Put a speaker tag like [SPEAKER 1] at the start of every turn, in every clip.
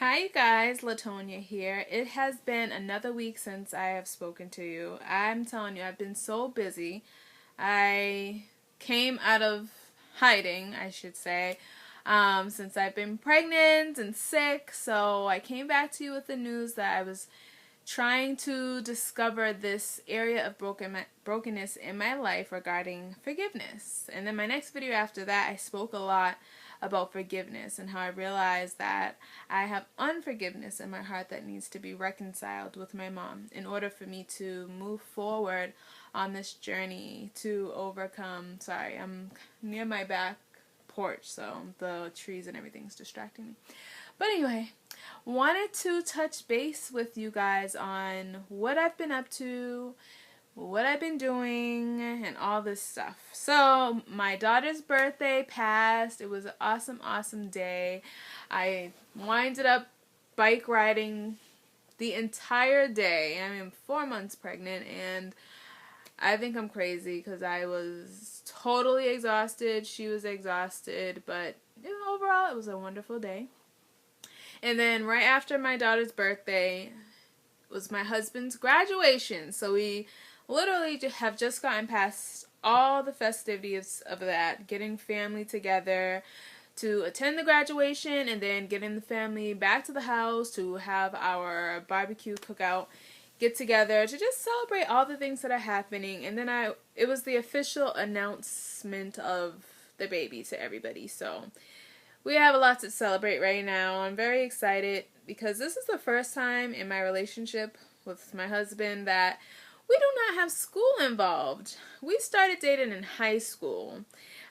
[SPEAKER 1] Hi, you guys. Latonia here. It has been another week since I have spoken to you. I'm telling you, I've been so busy. I came out of hiding, I should say, since I've been pregnant and sick. So I came back to you with the news that I was trying to discover this area of brokenness in my life regarding forgiveness. And then my next video after that, I spoke a lot about forgiveness and how I realized that I have unforgiveness in my heart that needs to be reconciled with my mom in order for me to move forward on this journey to overcome. Sorry, I'm near my back porch, so the trees and everything's distracting me. But anyway, wanted to touch base with you guys on what I've been up to, what I've been doing, and all this stuff. So my daughter's birthday passed. It was an awesome day. I winded up bike riding the entire day. I'm 4 months pregnant, and I think I'm crazy because I was totally exhausted. She was exhausted, but overall it was a wonderful day. And then right after my daughter's birthday was my husband's graduation. So we literally have just gotten past all the festivities of that, getting family together to attend the graduation and then getting the family back to the house to have our barbecue cookout get together to just celebrate all the things that are happening. And then it was the official announcement of the baby to everybody. So we have a lot to celebrate right now. I'm very excited because this is the first time in my relationship with my husband that we do not have school involved. We started dating in high school.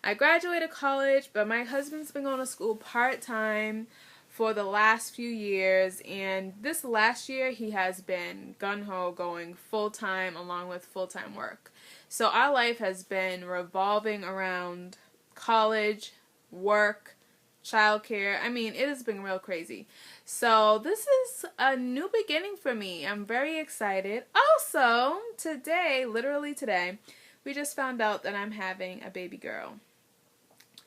[SPEAKER 1] I graduated college, but my husband's been going to school part-time for the last few years, and this last year he has been gung-ho going full-time along with full-time work. So our life has been revolving around college, work, childcare. I mean, it has been real crazy. So this is a new beginning for me. I'm very excited. Also, today, literally today, we just found out that I'm having a baby girl.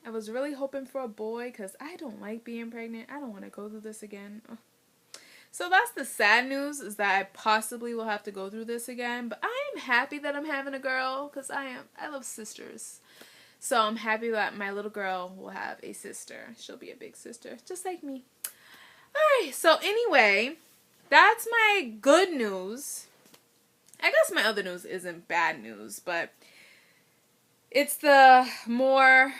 [SPEAKER 1] I was really hoping for a boy because I don't like being pregnant. I don't want to go through this again. Ugh. So that's the sad news, is that I possibly will have to go through this again. But I am happy that I'm having a girl because I love sisters. So I'm happy that my little girl will have a sister. She'll be a big sister, just like me. Alright, so anyway, that's my good news. I guess my other news isn't bad news, but it's the more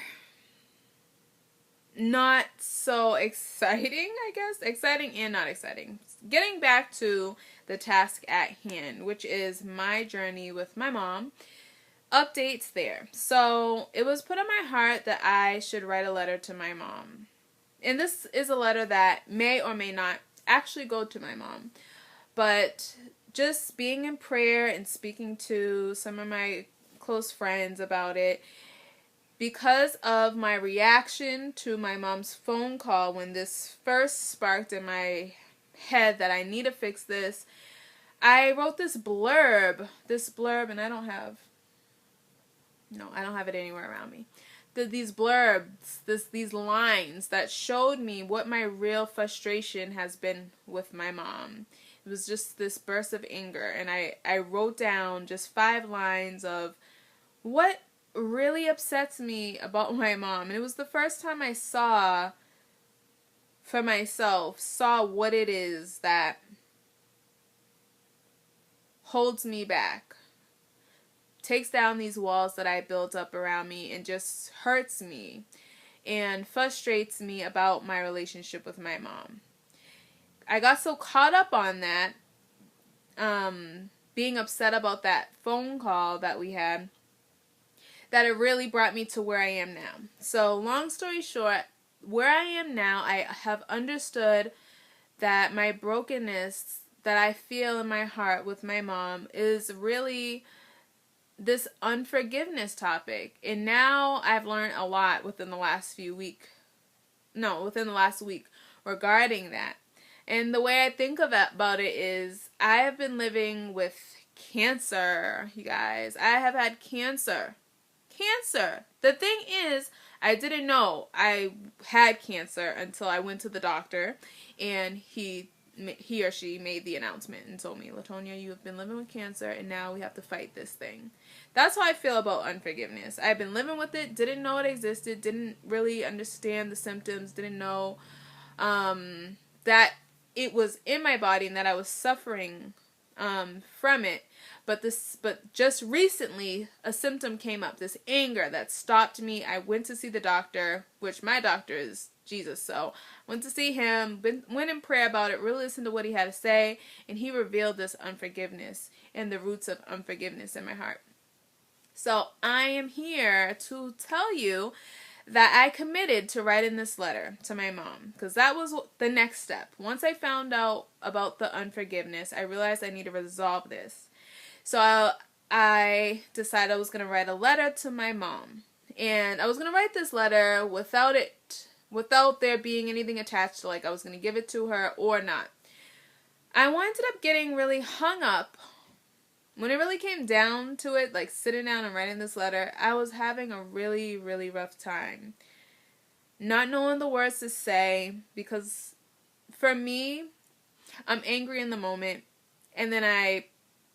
[SPEAKER 1] not so exciting, I guess. Exciting and not exciting. Getting back to the task at hand, which is my journey with my mom. Updates there. So it was put on my heart that I should write a letter to my mom. And this is a letter that may or may not actually go to my mom. But just being in prayer and speaking to some of my close friends about it, because of my reaction to my mom's phone call when this first sparked in my head that I need to fix this, I wrote this blurb, and I don't have it anywhere around me. These blurbs, these lines that showed me what my real frustration has been with my mom. It was just this burst of anger, and I wrote down just 5 lines of what really upsets me about my mom. And it was the first time I saw for myself, what it is that holds me back. Takes down these walls that I built up around me and just hurts me and frustrates me about my relationship with my mom. I got so caught up on that, being upset about that phone call that we had, that it really brought me to where I am now. So long story short, where I am now, I have understood that my brokenness that I feel in my heart with my mom is really this unforgiveness topic. And now I've learned a lot within the last week regarding that. And the way I think about it is I have been living with cancer, you guys. I have had cancer. The thing is, I didn't know I had cancer until I went to the doctor, and he or she made the announcement and told me, Latonia, you have been living with cancer, and now we have to fight this thing. That's how I feel about unforgiveness. I've been living with it, didn't know it existed, didn't really understand the symptoms, didn't know that it was in my body and that I was suffering from it. But just recently, a symptom came up, this anger that stopped me. I went to see the doctor, which my doctor is Jesus, so went to see him, went in prayer about it, really listened to what he had to say, and he revealed this unforgiveness and the roots of unforgiveness in my heart. So I am here to tell you that I committed to writing this letter to my mom, because that was the next step. Once I found out about the unforgiveness, I realized I need to resolve this. So I decided I was going to write a letter to my mom. And I was going to write this letter without there being anything attached to, like, I was going to give it to her or not. I ended up getting really hung up. When it really came down to it, like sitting down and writing this letter, I was having a really, really rough time. Not knowing the words to say, because for me, I'm angry in the moment, and then I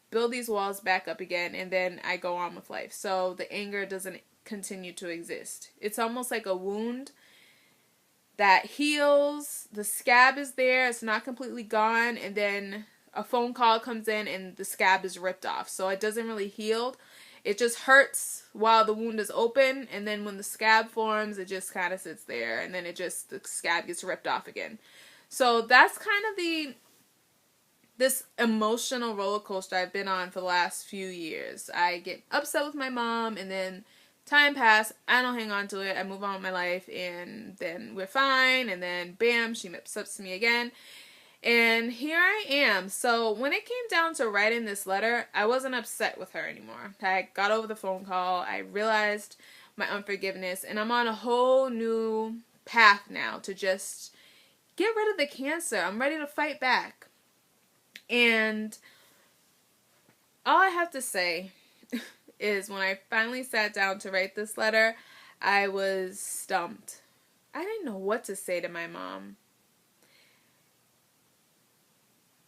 [SPEAKER 1] build these walls back up again, and then I go on with life. So the anger doesn't continue to exist. It's almost like a wound that heals. The scab is there. It's not completely gone. And then a phone call comes in and the scab is ripped off. So it doesn't really heal. It just hurts while the wound is open. And then when the scab forms, it just kind of sits there. And then the scab gets ripped off again. So that's kind of this emotional roller coaster I've been on for the last few years. I get upset with my mom, and then time passes, I don't hang on to it, I move on with my life, and then we're fine, and then bam, she upsets me again, and here I am. So when it came down to writing this letter, I wasn't upset with her anymore. I got over the phone call, I realized my unforgiveness, and I'm on a whole new path now to just get rid of the cancer. I'm ready to fight back. And all I have to say is when I finally sat down to write this letter, I was stumped. I didn't know what to say to my mom.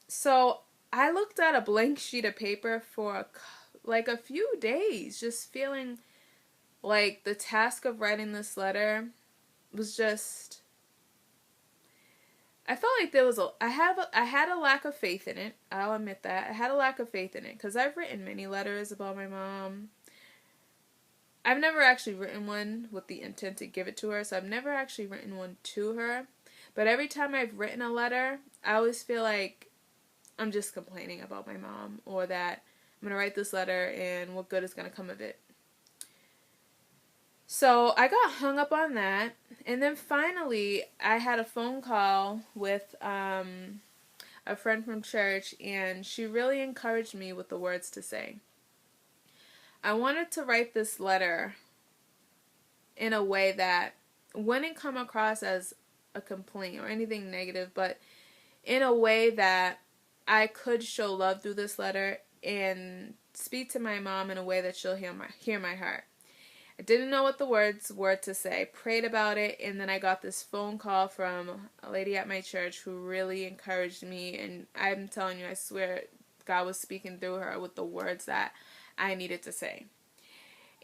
[SPEAKER 1] So I looked at a blank sheet of paper for a few days, just feeling like the task of writing this letter was just... I felt like there was I had a lack of faith in it. I'll admit that. I had a lack of faith in it because I've written many letters about my mom. I've never actually written one with the intent to give it to her, so I've never actually written one to her. But every time I've written a letter, I always feel like I'm just complaining about my mom, or that I'm going to write this letter and what good is going to come of it. So I got hung up on that, and then finally I had a phone call with a friend from church, and she really encouraged me with the words to say. I wanted to write this letter in a way that wouldn't come across as a complaint or anything negative, but in a way that I could show love through this letter and speak to my mom in a way that she'll hear my heart. I didn't know what the words were to say. Prayed about it, and then I got this phone call from a lady at my church who really encouraged me, and I'm telling you, I swear God was speaking through her with the words that I needed to say.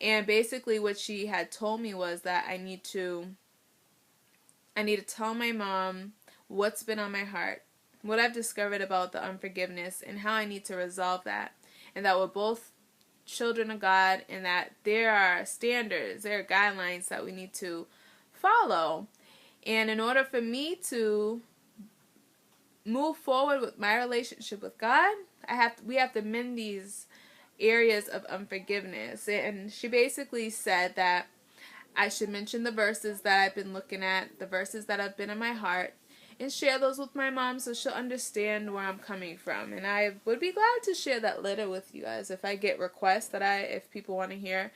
[SPEAKER 1] And basically what she had told me was that I need to tell my mom what's been on my heart, what I've discovered about the unforgiveness, and how I need to resolve that, and that we're both children of God, and that there are standards, there are guidelines that we need to follow. And in order for me to move forward with my relationship with God, we have to mend these areas of unforgiveness. And she basically said that I should mention the verses that I've been looking at, the verses that have been in my heart, and share those with my mom so she'll understand where I'm coming from. And I would be glad to share that letter with you guys if I get requests if people want to hear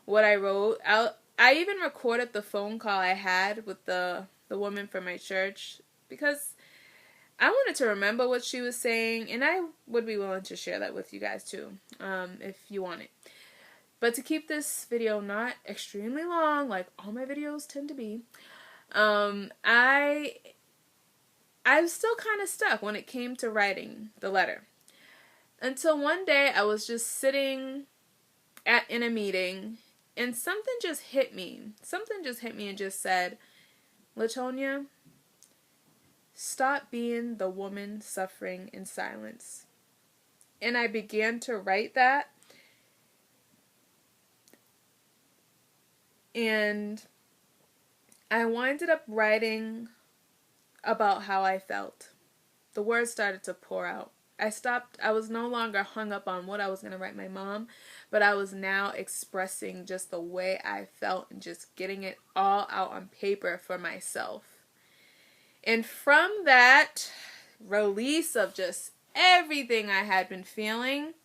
[SPEAKER 1] what I wrote. I even recorded the phone call I had with the woman from my church because I wanted to remember what she was saying, and I would be willing to share that with you guys too, if you want it. But to keep this video not extremely long, like all my videos tend to be, I was still kind of stuck when it came to writing the letter. Until one day I was just sitting in a meeting and something just hit me. Something just hit me and just said, Latonia, stop being the woman suffering in silence. And I began to write that. And I winded up writing about how I felt. The words started to pour out. I was no longer hung up on what I was going to write my mom, but I was now expressing just the way I felt and just getting it all out on paper for myself. And from that release of just everything I had been feeling,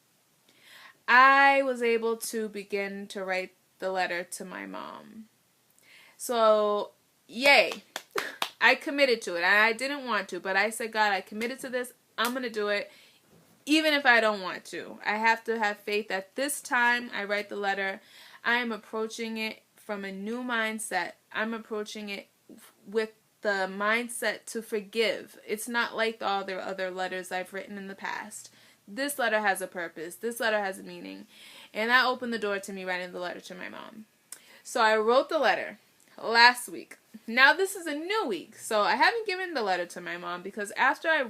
[SPEAKER 1] I was able to begin to write the letter to my mom. So, yay. I committed to it. I didn't want to, but I said, God, I committed to this. I'm going to do it, even if I don't want to. I have to have faith that this time I write the letter, I am approaching it from a new mindset. I'm approaching it with the mindset to forgive. It's not like all the other letters I've written in the past. This letter has a purpose. This letter has a meaning. And that opened the door to me writing the letter to my mom. So I wrote the letter last week. Now this is a new week. So I haven't given the letter to my mom because after I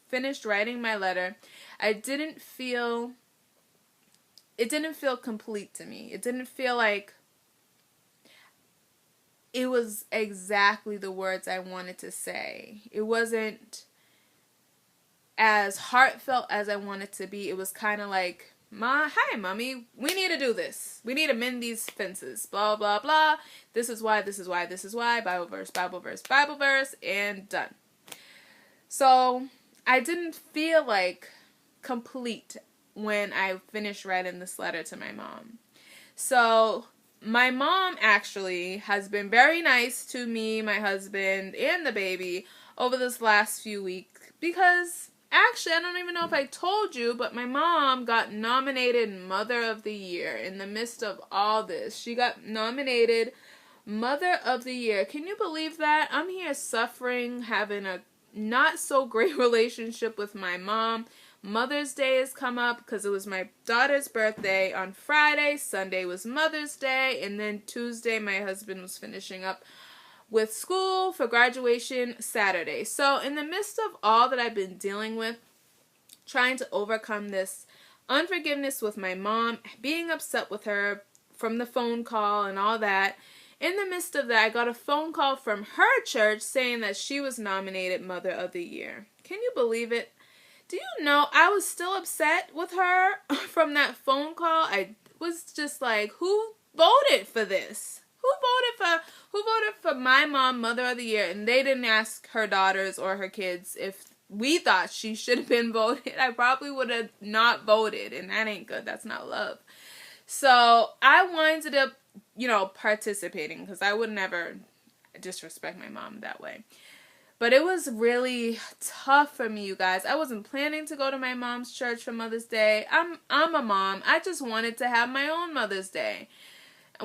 [SPEAKER 1] finished writing my letter, it didn't feel complete to me. It didn't feel like it was exactly the words I wanted to say. It wasn't as heartfelt as I wanted to be. It was kind of like, hi, mommy, we need to do this. We need to mend these fences. Blah, blah, blah. This is why, this is why, this is why. Bible verse, Bible verse, Bible verse, and done. So I didn't feel like complete when I finished writing this letter to my mom. So my mom actually has been very nice to me, my husband, and the baby over this last few weeks because actually, I don't even know if I told you, but my mom got nominated Mother of the Year in the midst of all this. She got nominated Mother of the Year. Can you believe that? I'm here suffering, having a not so great relationship with my mom. Mother's Day has come up because it was my daughter's birthday on Friday. Sunday was Mother's Day. And then Tuesday, my husband was finishing up with school for graduation Saturday. So in the midst of all that I've been dealing with, trying to overcome this unforgiveness with my mom, being upset with her from the phone call and all that, in the midst of that, I got a phone call from her church saying that she was nominated Mother of the Year. Can you believe it? Do you know I was still upset with her from that phone call? I was just like, who voted for this? Who voted for my mom Mother of the Year? And they didn't ask her daughters or her kids if we thought she should have been voted. I probably would have not voted, and that ain't good. That's not love. So I winded up, participating because I would never disrespect my mom that way. But it was really tough for me, you guys. I wasn't planning to go to my mom's church for Mother's Day. I'm a mom. I just wanted to have my own Mother's Day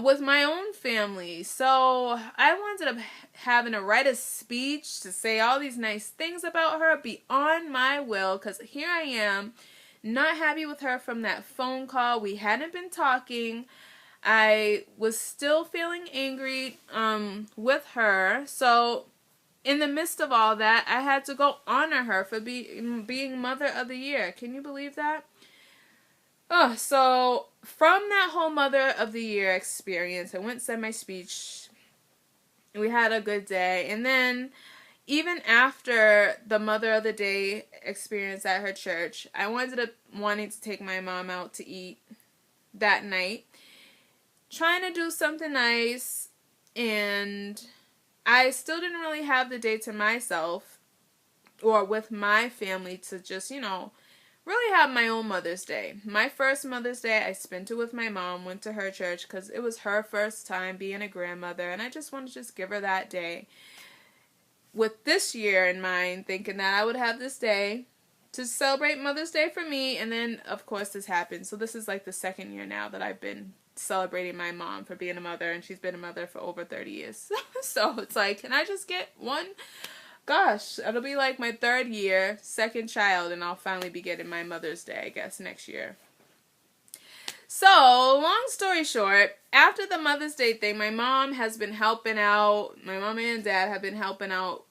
[SPEAKER 1] with my own family. So I ended up having to write a speech to say all these nice things about her beyond my will, because here I am, not happy with her from that phone call. We hadn't been talking. I was still feeling angry with her. So in the midst of all that, I had to go honor her for being Mother of the Year. Can you believe that? Oh, so from that whole Mother of the Year experience, I went and said my speech. We had a good day. And then even after the Mother of the Day experience at her church, I ended up wanting to take my mom out to eat that night. Trying to do something nice, and I still didn't really have the day to myself or with my family to just, really have my own Mother's Day. My first Mother's Day, I spent it with my mom, went to her church because it was her first time being a grandmother, and I just wanted to just give her that day. With this year in mind, thinking that I would have this day to celebrate Mother's Day for me, and then, of course, this happened. So this is like the second year now that I've been celebrating my mom for being a mother, and she's been a mother for over 30 years. So it's like, can I just get one? Gosh, it'll be like my 3rd year, 2nd child, and I'll finally be getting my Mother's Day, I guess, next year. So, long story short, after the Mother's Day thing, my mom has been helping out. My mom and dad have been helping out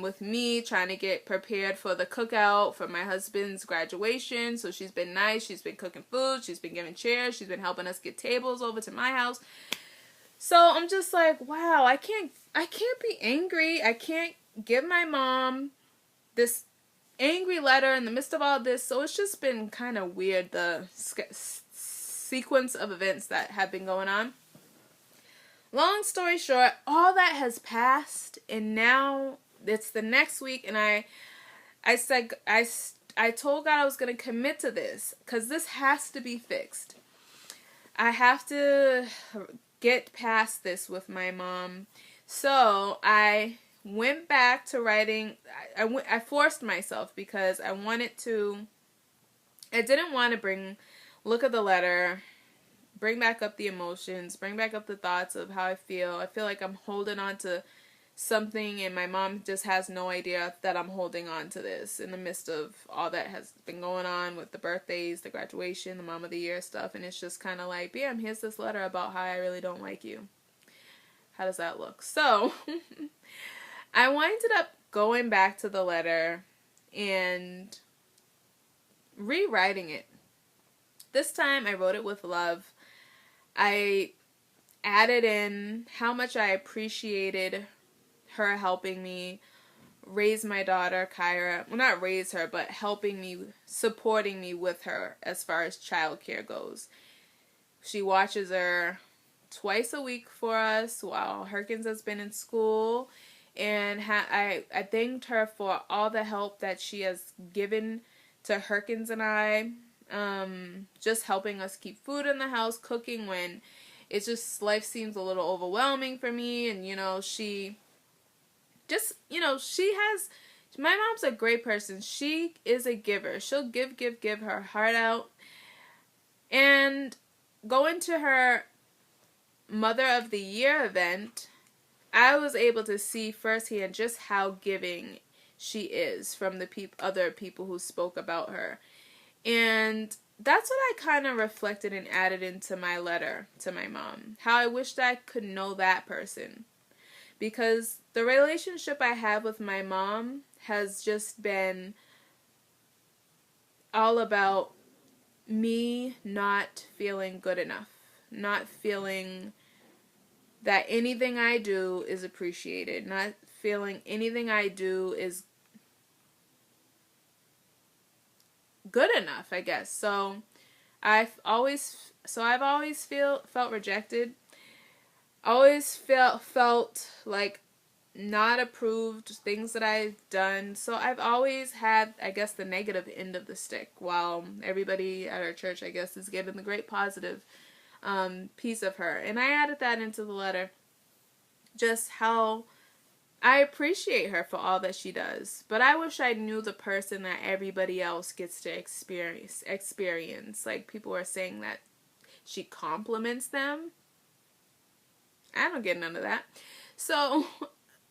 [SPEAKER 1] with me, trying to get prepared for the cookout for my husband's graduation. So she's been nice. She's been cooking food. She's been giving chairs. She's been helping us get tables over to my house. So I'm just like, wow, I can't be angry. I can't give my mom this angry letter in the midst of all this. So it's just been kind of weird, the sequence of events that have been going on. Long story short, all that has passed, and now it's the next week, and I told God I was going to commit to this, because this has to be fixed. I have to get past this with my mom. So I went back to writing. I forced myself, because I didn't want to look at the letter, bring back up the emotions, bring back up the thoughts of how I feel. I feel like I'm holding on to something, and my mom just has no idea that I'm holding on to this in the midst of all that has been going on with the birthdays, the graduation, the Mom of the Year stuff. And it's just kind of like, bam, here's this letter about how I really don't like you. How does that look? So I winded up going back to the letter and rewriting it. This time I wrote it with love. I added in how much I appreciated her helping me raise my daughter, Kyra. Well, not raise her, but helping me, supporting me with her as far as childcare goes. She watches her twice a week for us while Herkins has been in school. And I thanked her for all the help that she has given to Herkins and I. Just helping us keep food in the house, cooking when it's just, life seems a little overwhelming for me. And, my mom's a great person. She is a giver. She'll give her heart out. And going to her Mother of the Year event, I was able to see firsthand just how giving she is from the other people who spoke about her. And that's what I kind of reflected and added into my letter to my mom. How I wished I could know that person. Because the relationship I have with my mom has just been all about me not feeling good enough. Not feeling that anything I do is appreciated. Not feeling anything I do is good enough, I guess. So I've always felt rejected. Always felt like not approved, things that I've done. So I've always had, I guess, the negative end of the stick, while everybody at our church, I guess, is getting the great positive piece of her. And I added that into the letter. Just how I appreciate her for all that she does, but I wish I knew the person that everybody else gets to experience. Like, people are saying that she compliments them. I don't get none of that. So,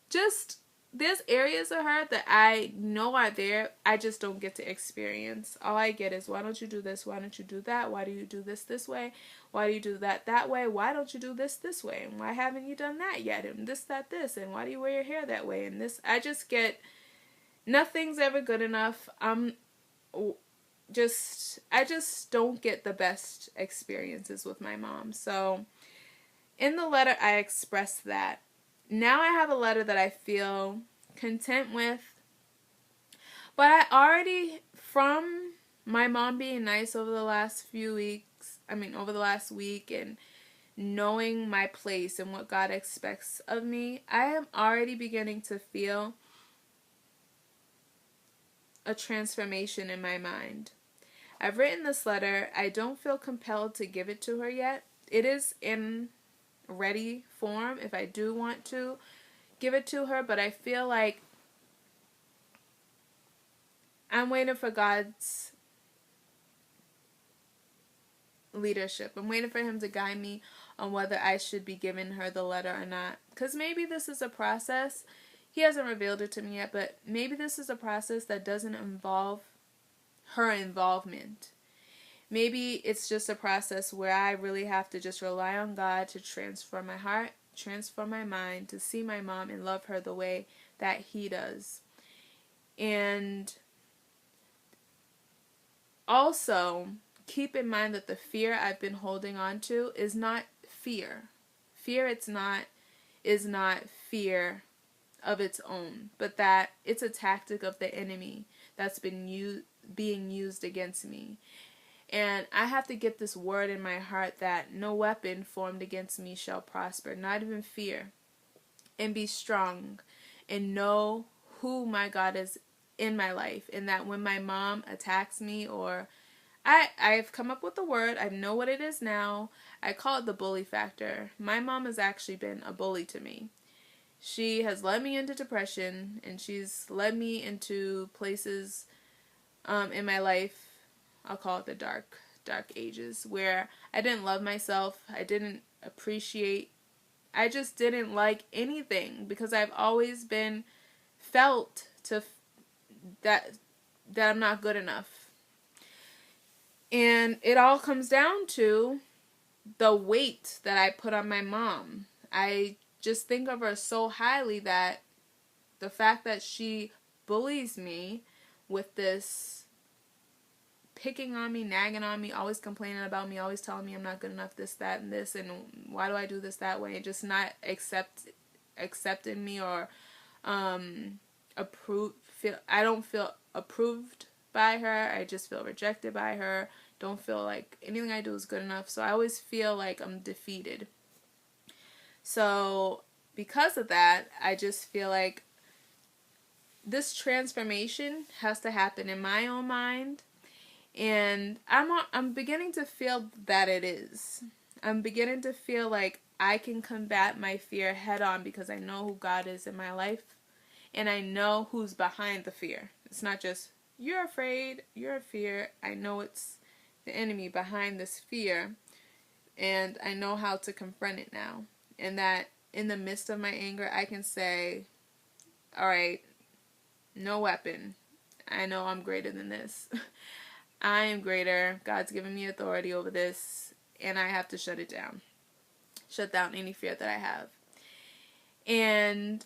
[SPEAKER 1] just, there's areas of her that I know are there, I just don't get to experience. All I get is, why don't you do this? Why don't you do that? Why do you do this way? Why do you do that way? Why don't you do this way? And why haven't you done that yet? And this, and why do you wear your hair that way? And this, I just get, nothing's ever good enough. I just don't get the best experiences with my mom. So, in the letter, I expressed that. Now I have a letter that I feel content with. But I already, from my mom being nice over the last over the last week, and knowing my place and what God expects of me, I am already beginning to feel a transformation in my mind. I've written this letter. I don't feel compelled to give it to her yet. It is in ready form if I do want to give it to her, but I feel like I'm waiting for God's leadership. I'm waiting for him to guide me on whether I should be giving her the letter or not. Because maybe this is a process. He hasn't revealed it to me yet, but maybe this is a process that doesn't involve her involvement. Maybe it's just a process where I really have to just rely on God to transform my heart, transform my mind, to see my mom and love her the way that he does. And also, keep in mind that the fear I've been holding on to is not fear. Fear is not fear of its own, but that it's a tactic of the enemy that's been being used against me. And I have to get this word in my heart that no weapon formed against me shall prosper, not even fear. And be strong and know who my God is in my life. And that when my mom attacks me, or I've come up with the word, I know what it is now. I call it the bully factor. My mom has actually been a bully to me. She has led me into depression, and she's led me into places in my life, I'll call it the dark ages, where I didn't love myself, I didn't appreciate, I just didn't like anything, because I've always been felt that I'm not good enough. And it all comes down to the weight that I put on my mom. I just think of her so highly that the fact that she bullies me with this picking on me, nagging on me, always complaining about me, always telling me I'm not good enough, this, that, and this, and why do I do this that way, and just not accepting me or I don't feel approved by her. I just feel rejected by her. Don't feel like anything I do is good enough. So I always feel like I'm defeated. So because of that, I just feel like this transformation has to happen in my own mind. And I'm beginning to feel that it is. I'm beginning to feel like I can combat my fear head on, because I know who God is in my life. And I know who's behind the fear. It's not just, you're afraid, you're a fear. I know it's the enemy behind this fear. And I know how to confront it now. And that in the midst of my anger, I can say, all right, no weapon. I know I'm greater than this. I am greater. God's given me authority over this. And I have to shut it down. Shut down any fear that I have. And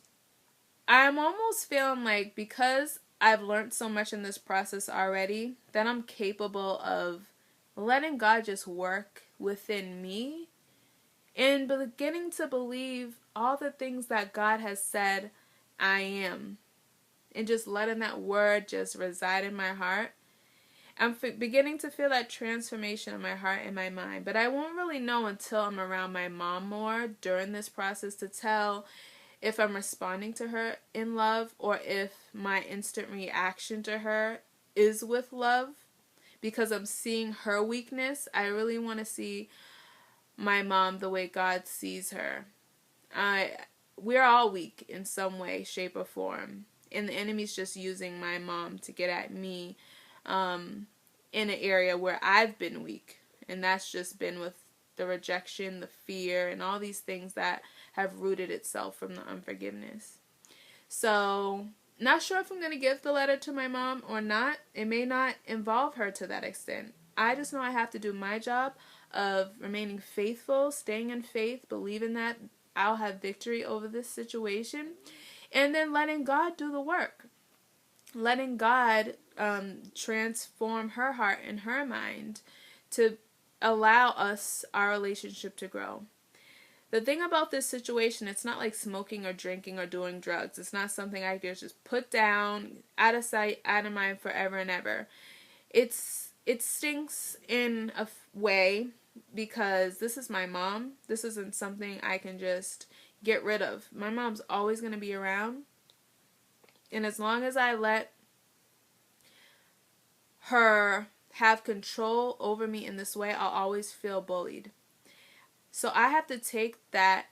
[SPEAKER 1] I'm almost feeling like, because I've learned so much in this process already, that I'm capable of letting God just work within me and beginning to believe all the things that God has said I am, and just letting that word just reside in my heart. I'm beginning to feel that transformation in my heart and my mind, but I won't really know until I'm around my mom more during this process to tell if I'm responding to her in love, or if my instant reaction to her is with love, because I'm seeing her weakness. I really want to see my mom the way God sees her. We're all weak in some way, shape, or form, and the enemy's just using my mom to get at me in an area where I've been weak, and that's just been with the rejection, the fear, and all these things that have rooted itself from the unforgiveness. So, not sure if I'm going to give the letter to my mom or not. It may not involve her to that extent. I just know I have to do my job of remaining faithful, staying in faith, believing that I'll have victory over this situation, and then letting God do the work. Letting God transform her heart and her mind to allow our relationship to grow. The thing about this situation, it's not like smoking or drinking or doing drugs. It's not something I can just put down, out of sight, out of mind, forever and ever. It stinks in a way, because this is my mom. This isn't something I can just get rid of. My mom's always going to be around. And as long as I let her have control over me in this way, I'll always feel bullied. So I have to take that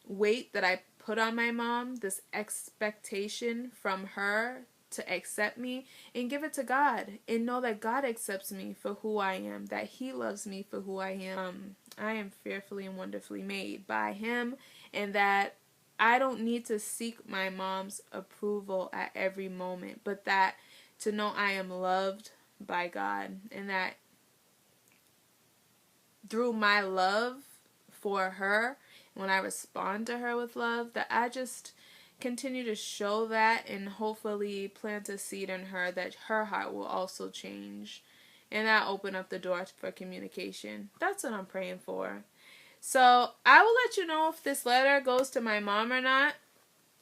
[SPEAKER 1] weight that I put on my mom, this expectation from her to accept me, and give it to God and know that God accepts me for who I am, that He loves me for who I am. I am fearfully and wonderfully made by Him, and that I don't need to seek my mom's approval at every moment, but that to know I am loved by God, and that through my love for her, when I respond to her with love, that I just continue to show that and hopefully plant a seed in her that her heart will also change, and that open up the door for communication. That's what I'm praying for. So I will let you know if this letter goes to my mom or not.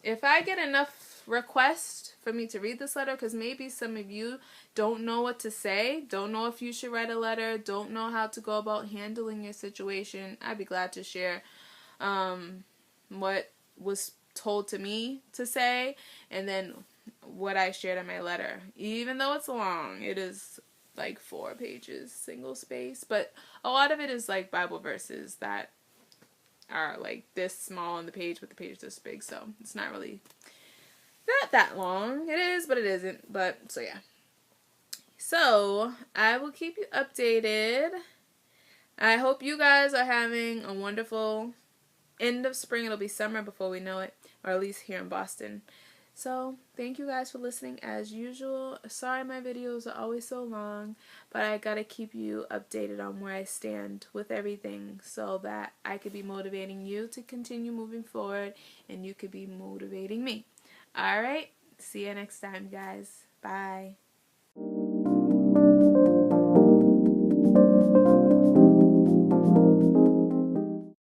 [SPEAKER 1] If I get enough requests for me to read this letter, because maybe some of you don't know what to say, don't know if you should write a letter, don't know how to go about handling your situation, I'd be glad to share what was told to me to say, and then what I shared in my letter. Even though it's long, it is like 4 pages, single space, but a lot of it is like Bible verses that are like this small on the page, but the page is this big, so it's not really that long. It is, but it isn't. But so yeah. So I will keep you updated. I hope you guys are having a wonderful end of spring. It'll be summer before we know it, or at least here in Boston. So thank you guys for listening as usual. Sorry my videos are always so long, but I gotta keep you updated on where I stand with everything so that I could be motivating you to continue moving forward and you could be motivating me. Alright, see you next time guys. Bye.